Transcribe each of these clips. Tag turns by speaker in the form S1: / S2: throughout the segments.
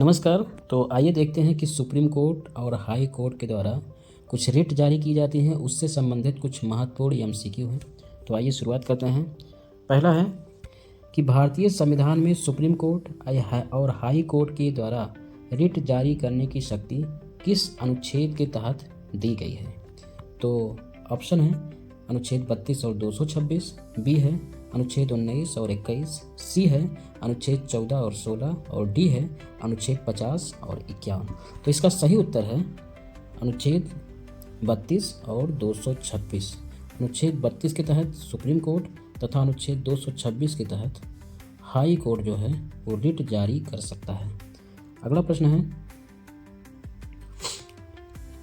S1: नमस्कार। तो आइए देखते हैं कि सुप्रीम कोर्ट और हाई कोर्ट के द्वारा कुछ रिट जारी की जाती हैं, उससे संबंधित कुछ महत्वपूर्ण एमसीक्यू हैं। तो आइए शुरुआत करते हैं। पहला है कि भारतीय संविधान में सुप्रीम कोर्ट और हाई कोर्ट के द्वारा रिट जारी करने की शक्ति किस अनुच्छेद के तहत दी गई है। तो ऑप्शन है अनुच्छेद 32 और 226, बी है अनुच्छेद 19 और 21, सी है अनुच्छेद 14 और 16 और डी है अनुच्छेद 50 और 51। तो इसका सही उत्तर है अनुच्छेद 32 और 226। अनुच्छेद 32 के तहत सुप्रीम कोर्ट तथा अनुच्छेद 226 के तहत हाई कोर्ट जो है वो रिट जारी कर सकता है। अगला प्रश्न है,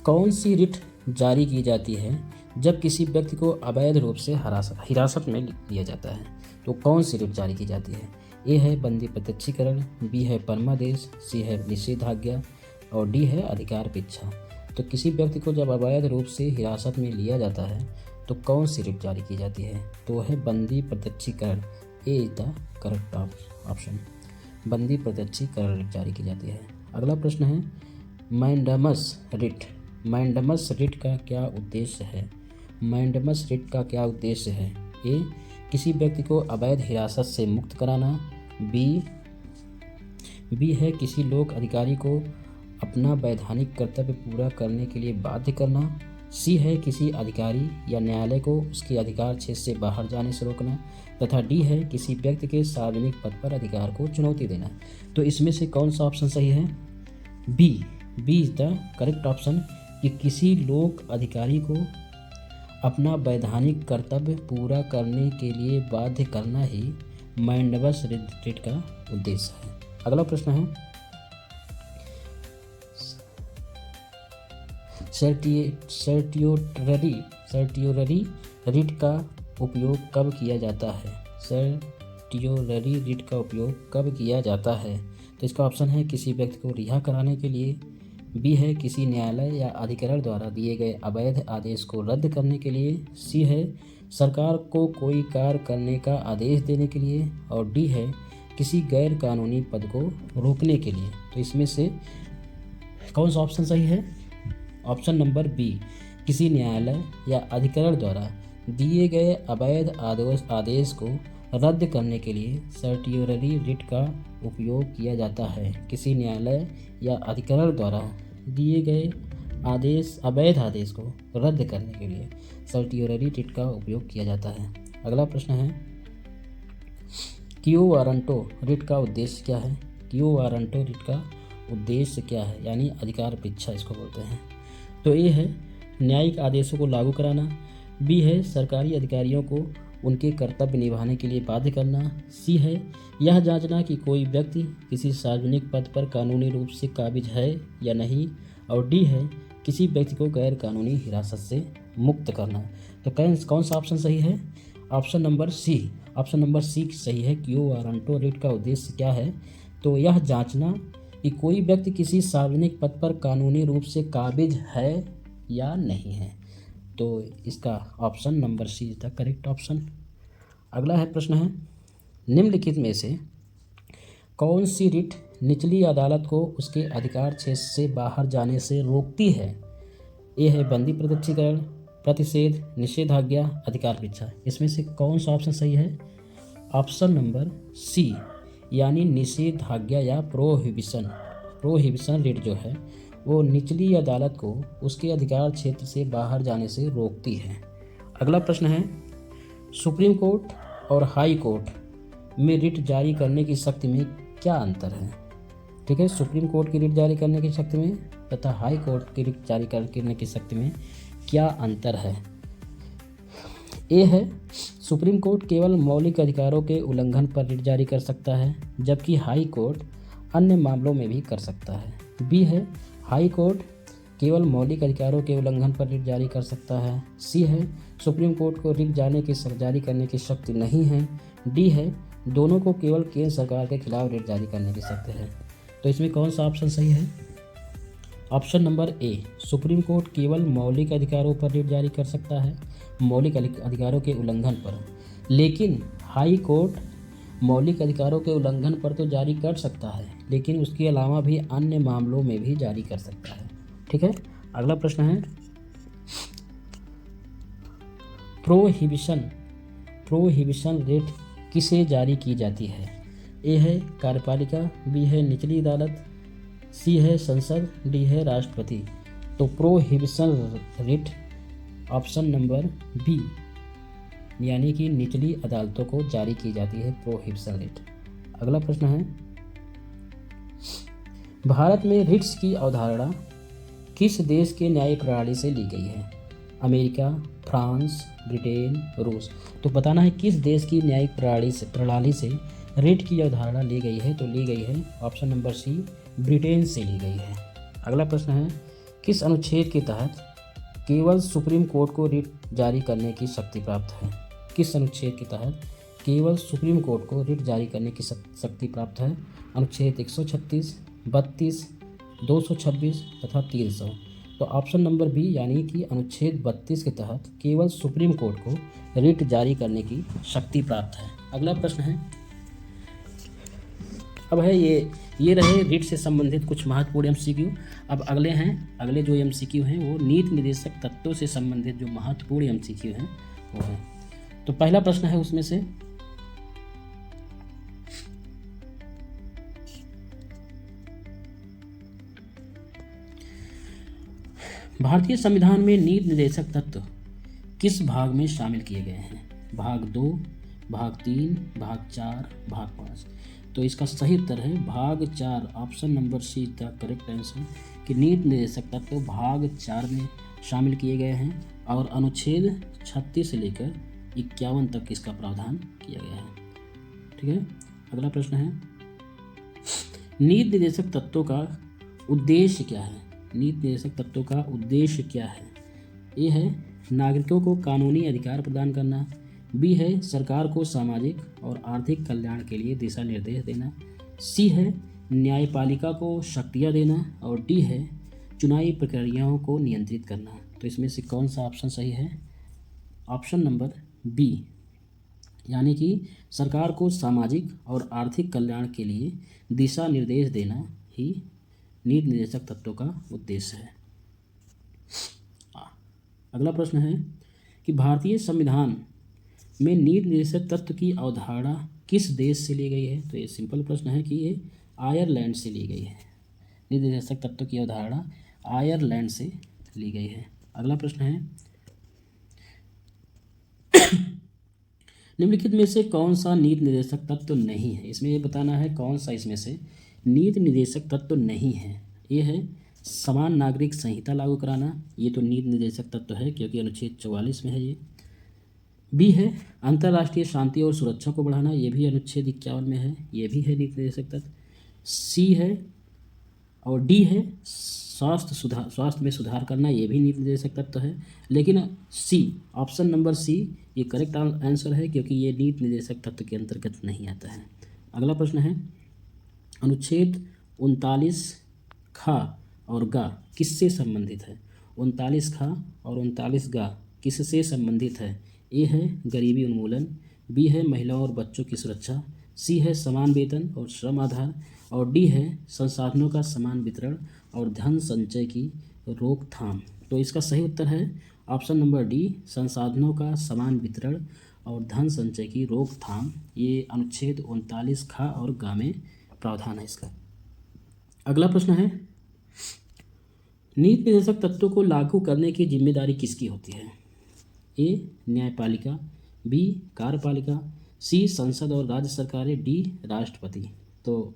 S1: कौन सी रिट जारी की जाती है जब किसी व्यक्ति को अवैध रूप से हिरासत में लिया जाता है। तो कौन सी रिट जारी की जाती है। ए है बंदी प्रत्यक्षीकरण, बी है परमादेश, सी है निषेधाज्ञा और डी है अधिकार पिच्छा। तो किसी व्यक्ति को जब अवैध रूप से हिरासत में लिया जाता है तो कौन सी रिट जारी की जाती है। तो है बंदी प्रत्यक्षीकरण। ए इज द करेक्ट ऑप्शन। बंदी प्रत्यक्षीकरण रिट जारी की जाती है। अगला प्रश्न है, मैंडमस रिट। मैंडमस रिट का क्या उद्देश्य है। मैंडमस रिट का क्या उद्देश्य है। ए किसी व्यक्ति को अवैध हिरासत से मुक्त कराना, बी है किसी लोक अधिकारी को अपना वैधानिक कर्तव्य पूरा करने के लिए बाध्य करना, सी है किसी अधिकारी या न्यायालय को उसके अधिकार क्षेत्र से बाहर जाने से रोकना, तथा डी है किसी व्यक्ति के सार्वजनिक पद पर अधिकार को चुनौती देना। तो इसमें से कौन सा ऑप्शन सही है। B is the correct option, कि किसी लोक अधिकारी को अपना वैधानिक कर्तव्य पूरा करने के लिए बाध्य करना ही मैंडमस रिट का उद्देश्य है। अगला प्रश्न है, सर्टियोररी रिट का उपयोग कब किया जाता है। सर्टियोररी रिट का उपयोग कब किया जाता है। तो इसका ऑप्शन है किसी व्यक्ति को रिहा कराने के लिए, बी है किसी न्यायालय या अधिकरण द्वारा दिए गए अवैध आदेश को रद्द करने के लिए, सी है सरकार को कोई कार्य करने का आदेश देने के लिए और डी है किसी गैर कानूनी पद को रोकने के लिए। तो इसमें से कौन सा ऑप्शन सही है। ऑप्शन नंबर बी, किसी न्यायालय या अधिकरण द्वारा दिए गए अवैध आदेश को रद्द करने के लिए सर्टियोररी रिट का उपयोग किया जाता है। किसी न्यायालय या अधिकरण द्वारा दिए गए अवैध आदेश को रद्द करने के लिए सर्टियोररी रिट का उपयोग किया जाता है। अगला प्रश्न है, क्यू वारंटो रिट का उद्देश्य क्या है। क्यू वारंटो रिट का उद्देश्य क्या है, यानी अधिकार पिच्छा इसको बोलते हैं। तो ए है न्यायिक आदेशों को लागू कराना, बी है सरकारी अधिकारियों को उनके कर्तव्य निभाने के लिए बाध्य करना, सी है यह जांचना कि कोई व्यक्ति किसी सार्वजनिक पद पर कानूनी रूप से काबिज है या नहीं, और डी है किसी व्यक्ति को गैर कानूनी हिरासत से मुक्त करना। तो कौन सा ऑप्शन सही है। ऑप्शन नंबर सी सही है। क्यू वारंटो रिट का उद्देश्य क्या है। तो यह जांचना कि कोई व्यक्ति किसी सार्वजनिक पद पर कानूनी रूप से काबिज है या नहीं है। तो इसका option number C is the correct option. अगला है प्रश्न है, निम्नलिखित में से कौन सी रिट निचली अदालत को उसके अधिकार क्षेत्र से बाहर जाने से रोकती है। ए है बंदी प्रत्यक्षीकरण, प्रतिषेध, निषेधाज्ञा, अधिकार पिच्छा। इसमें से कौन सा ऑप्शन सही है। ऑप्शन नंबर सी, यानी निषेधाज्ञा या प्रोहिबिशन रिट जो है वो निचली अदालत को उसके अधिकार क्षेत्र से बाहर जाने से रोकती है। अगला प्रश्न है, सुप्रीम कोर्ट और हाई कोर्ट में रिट जारी करने की शक्ति में क्या अंतर है। ठीक है, सुप्रीम कोर्ट की रिट जारी करने की शक्ति में तथा हाई कोर्ट की रिट जारी करने की शक्ति में क्या अंतर है। ए है सुप्रीम कोर्ट केवल मौलिक अधिकारों के उल्लंघन पर रिट जारी कर सकता है, जबकि हाई कोर्ट अन्य मामलों में भी कर सकता है। बी है हाई कोर्ट केवल मौलिक अधिकारों के उल्लंघन पर रिट जारी कर सकता है। सी है सुप्रीम कोर्ट को रिट जारी करने की शक्ति नहीं है। डी है दोनों को केवल केंद्र सरकार के खिलाफ रिट जारी करने की शक्ति है। तो इसमें कौन सा ऑप्शन सही है। Option number A, supreme court केवल मौलिक अधिकारों पर रिट जारी कर सकता है, मौलिक अधिकारों के उल्लंघन पर, लेकिन हाई कोर्ट मौलिक अधिकारों के उल्लंघन पर तो जारी कर सकता है, लेकिन उसके अलावा भी अन्य मामलों में भी जारी कर सकता है। ठीक है, अगला प्रश्न है प्रोहिबिशन प्रोहिबिशन रेट किसे जारी की जाती है? ए है कार्यपालिका, बी है निचली अदालत, सी है संसद, डी है राष्ट्रपति। तो prohibition rate option number B यानी कि निचली अदालतों को जारी की जाती है प्रोहिबिशन रेट। अगला प्रश्न है भारत में रिट्स की अवधारणा किस देश के न्याय प्रणाली से ली गई है? अमेरिका, फ्रांस, ब्रिटेन, रूस। तो बताना है किस देश की न्यायिक प्रणाली से रिट की अवधारणा ली गई है? तो ली गई है ऑप्शन नंबर सी ब्रिटेन से ली गई है। अगला प्रश्न है किस अनुच्छेद के तहत केवल सुप्रीम कोर्ट को रिट जारी करने की शक्ति प्राप्त है? किस अनुच्छेद के तहत केवल सुप्रीम कोर्ट को रिट जारी करने की शक्ति प्राप्त है? अनुच्छेद 136, 32, 226 तथा 300। तो ऑप्शन नंबर बी यानी कि अनुच्छेद 32 के तहत केवल सुप्रीम कोर्ट को रिट जारी करने की शक्ति प्राप्त है। अगला प्रश्न है अब है ये रहे रिट से संबंधित कुछ महत्वपूर्ण एमसीक्यू। अब अगले जो एमसीक्यू हैं वो नीति निर्देशक तत्वों से संबंधित जो महत्वपूर्ण एमसीक्यू हैं वो है। तो पहला प्रश्न है उसमें से भारतीय संविधान में नीति निर्देशक तत्व किस भाग में शामिल किए गए हैं? भाग 2, भाग 3, भाग 4, भाग 5। तो इसका सही उत्तर है भाग 4, option number see the correct answer कि नीति निर्देशक तत्व भाग 4 में शामिल किए गए हैं और अनुच्छेद 36 से लेकर 51 तक इसका प्रावधान किया गया है। ठीक है, अगला प्रश्न है नीति निर्देशक तत्वों का उद्देश्य क्या है? नीति निर्देशक तत्वों का उद्देश्य क्या है? ए है नागरिकों को कानूनी अधिकार प्रदान करना, बी है सरकार को सामाजिक और आर्थिक कल्याण के लिए दिशा निर्देश देना, सी है न्यायपालिका को शक्तियाँ देना और डी है चुनावी प्रक्रियाओं को नियंत्रित करना। तो इसमें से कौन सा ऑप्शन सही है? ऑप्शन नंबर बी यानी कि सरकार को सामाजिक और आर्थिक कल्याण के लिए दिशा निर्देश देना ही नीति निर्देशक तत्वों का उद्देश्य है। अगला प्रश्न है कि भारतीय संविधान में नीति निर्देशक तत्व की अवधारणा किस देश से ली गई है? तो ये सिंपल प्रश्न है कि ये आयरलैंड से ली गई है। नीति निर्देशक तत्व की अवधारणा आयरलैंड से ली गई है। अगला प्रश्न है निम्नलिखित में से कौन सा नीति निर्देशक तत्व नहीं है? इसमें ये बताना है कौन सा इसमें से नीति निर्देशक तत्व नहीं है। ये है समान नागरिक संहिता लागू कराना, ये तो नीति निर्देशक तत्व है क्योंकि अनुच्छेद 44 में है ये। बी है अंतर्राष्ट्रीय शांति और सुरक्षा को बढ़ाना, ये भी अनुच्छेद 51 में है, ये भी है नीति निर्देशक तत्व। सी है और डी है स्वास्थ्य में सुधार करना, ये भी नीति निर्देशक तत्व है। लेकिन सी ऑप्शन नंबर सी ये करेक्ट आंसर है क्योंकि ये नीति निर्देशक तत्व के अंतर्गत नहीं आता है। अगला प्रश्न है अनुच्छेद 39 खा और गा किससे संबंधित है? 39 खा और 39 गा किससे संबंधित है? ए है गरीबी उन्मूलन, बी है महिलाओं और बच्चों की सुरक्षा, सी है समान वेतन और श्रम आधार और डी है संसाधनों का समान वितरण और धन संचय की रोकथाम। तो इसका सही उत्तर है ऑप्शन नंबर डी संसाधनों का समान वितरण और धन संचय की रोकथाम। ये अनुच्छेद 39 खा और गा में प्रावधान है इसका। अगला प्रश्न है नीति निर्देशक तत्वों को लागू करने की जिम्मेदारी किसकी होती है? ए न्यायपालिका, बी कार्यपालिका, सी संसद और राज्य सरकारें, डी राष्ट्रपति। तो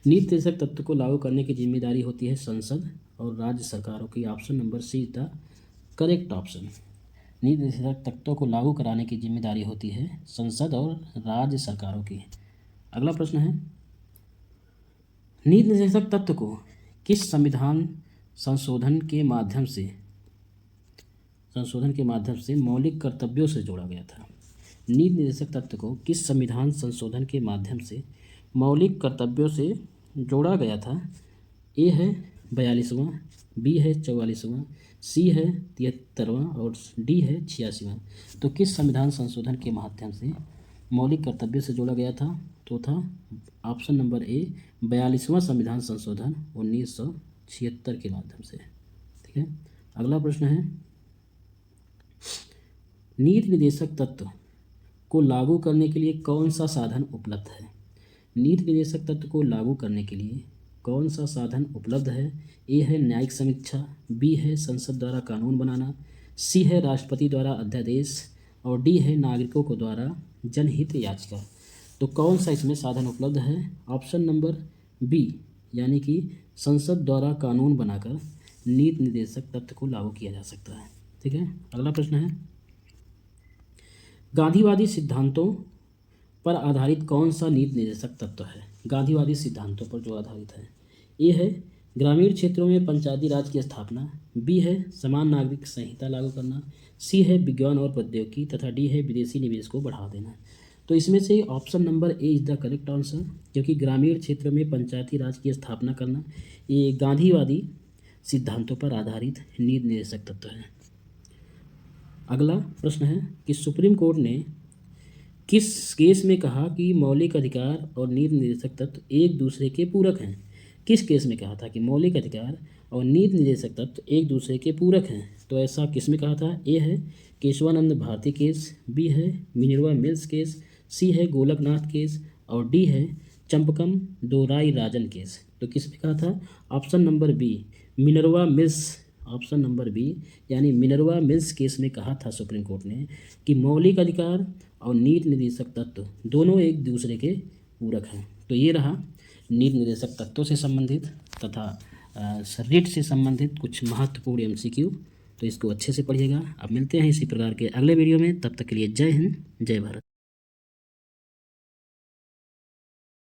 S1: नीति निर्देशक तत्व को लागू करने की जिम्मेदारी होती है संसद और राज्य सरकारों की। Option number see the correct option. नीति निर्देशक तत्वों को लागू कराने की जिम्मेदारी होती है संसद और राज्य सरकारों की। अगला प्रश्न है नीति निर्देशक तत्व को किस संविधान संशोधन के माध्यम से मौलिक कर्तव्यों से जोड़ा गया था? नीति निर्देशक तत्व को किस संविधान संशोधन के माध्यम से मौलिक कर्तव्यों से जोड़ा गया था? ए है 42वां, बी है 44वां, सी है 73वां और डी है 86वां। तो किस संविधान संशोधन के माध्यम से मौलिक कर्तव्य से जोड़ा गया था, तो था ऑप्शन नंबर ए 42वां संविधान संशोधन 1976 के माध्यम से। ठीक है, अगला प्रश्न है, नीति निर्देशक तत्व को लागू करने के लिए कौन सा साधन उपलब्ध है? नीति निर्देशक तत्व को लागू करने के लिए कौन सा साधन उपलब्ध है? ए है न्यायिक समीक्षा, बी है संसद द्वारा कानून बनाना, सी है राष्ट्रपति द्वारा अध्यादेश और डी है नागरिकों को द्वारा जनहित याचिका। तो कौन सा इसमें साधन उपलब्ध है? ऑप्शन नंबर बी, यानी कि संसद द्वारा कानून बनाकर नीति निर्देशक तत्व को लागू किया जा सकता है। ठीक है, अगला प्रश्न है, गांधीवादी सिद्धांतों पर आधारित कौन सा नीति निर्देशक तत्व है? गांधीवादी सिद्धांतों पर जो आधारित है, ए है ग्रामीण क्षेत्रों में पंचायती राज की स्थापना, बी है समान नागरिक संहिता लागू करना, सी है विज्ञान और प्रौद्योगिकी तथा डी है विदेशी निवेश को बढ़ावा देना। तो इसमें से option number A is the correct answer, क्योंकि ग्रामीण क्षेत्र में पंचायती राज की स्थापना करना ये गांधीवादी सिद्धांतों पर आधारित नीति निर्देशक तत्व है। अगला प्रश्न है कि सुप्रीम कोर्ट ने किस केस में कहा कि मौलिक अधिकार और नीति निर्देशक तत्व एक दूसरे के पूरक हैं? किस केस में कहा था कि मौलिक अधिकार और नीति निर्देशक तत्व एक दूसरे के पूरक हैं? तो ऐसा किस में कहा था? ए है केशवानंद भारती केस, बी है मिनर्वा मिल्स केस, सी है गोलकनाथ केस और डी है चंपकम दोराई राजन केस। तो किस में कहा था? Option number B, Minerva Mills. Option number B, यानी मिनर्वा मिल्स केस में कहा था सुप्रीम कोर्ट ने कि मौलिक अधिकार और नीति निर्देशक तत्व दोनों एक दूसरे के पूरक हैं। तो ये रहा नीति निर्देशक तत्वों से संबंधित तथा रिट से संबंधित कुछ महत्वपूर्ण एमसीक्यू। तो इसको अच्छे से पढ़िएगा। अब मिलते हैं इसी प्रकार के अगले वीडियो में, तब तक के लिए जय हिंद, जय भारत।